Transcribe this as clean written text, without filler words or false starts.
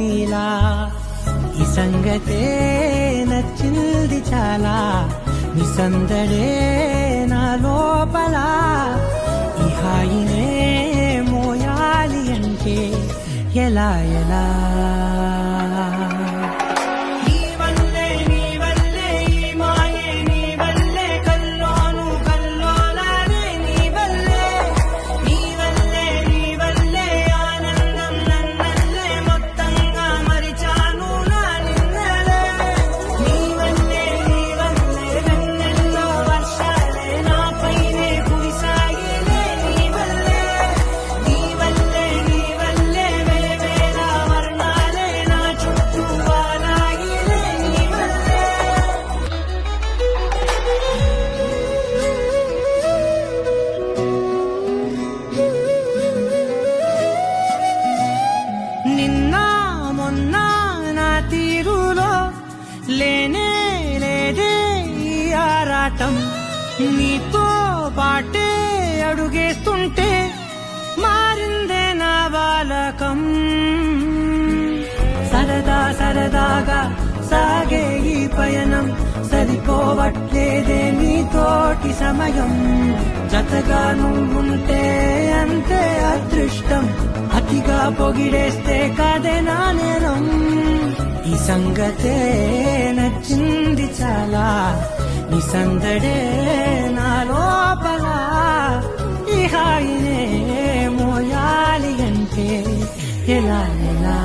నీలా ఈ సంగతే నచ్చింది చాలా నీ సందడే నా లోపల ఈ హాయినే మోయాలి అంటే ఎలా ఎలా లేనే లేదే ఈ ఆరాటం నీతో పాటే అడుగేస్తుంటే మారిందే నా బాలకం సరదా సరదాగా సాగే ఈ పయనం సరిపోవట్లేదే నీతోటి సమయం జతగా నువ్వుంటే అంతే అదృష్టం అతిగా పొగిడేస్తే కాదే నా నేరం ఈ సంగతే నచ్చింది చాలా నీ సందడే నా లోపల ఈ హాయినే మోయాలి అంటే ఎలా ఎలా